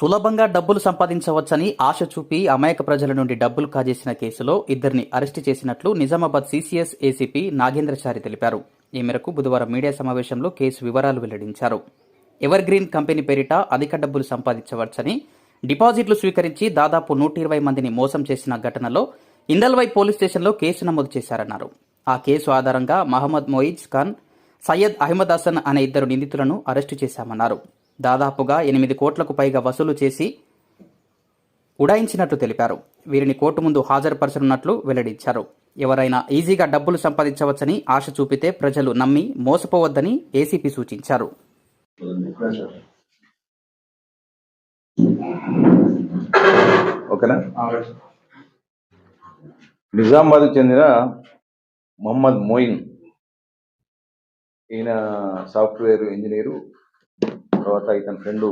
సులభంగా డబ్బులు సంపాదించవచ్చని ఆశ చూపి అమాయక ప్రజల నుండి డబ్బులు కాజేసిన కేసులో ఇద్దరిని అరెస్టు చేసినట్లు నిజామాబాద్ సీసీఎస్ ఏసీపీ నాగేంద్రచారి తెలిపారు. ఈ మేరకు బుధవారం మీడియా సమావేశంలో కేసు వివరాలు వెల్లడించారు. ఎవర్ గ్రీన్ కంపెనీ పేరిట అధిక డబ్బులు సంపాదించవచ్చని డిపాజిట్లు స్వీకరించి దాదాపు 120 మందిని మోసం చేసిన ఘటనలో ఇందల్వై పోలీస్ స్టేషన్లో కేసు నమోదు చేశారన్నారు. ఆ కేసు ఆధారంగా మహమ్మద్ మొయిజ్ ఖాన్, సయ్యద్ అహ్మద్ హసన్ అనే ఇద్దరు నిందితులను అరెస్టు చేశామన్నారు. దాదాపుగా 8 కోట్లకు పైగా వసూలు చేసి ఉడాయించినట్లు తెలిపారు. వీరిని కోర్టు ముందు హాజరుపరచనున్నట్లు వెల్లడించారు. ఎవరైనా ఈజీగా డబ్బులు సంపాదించవచ్చని ఆశ చూపితే ప్రజలు నమ్మి మోసపోవద్దని ఏసీపీ సూచించారు. నిజామాబాద్కు చెందిన మహమ్మద్ మోయిన్, ఈయన సాఫ్ట్వేర్ ఇంజనీరు. తర్వాత ఇతని ఫ్రెండ్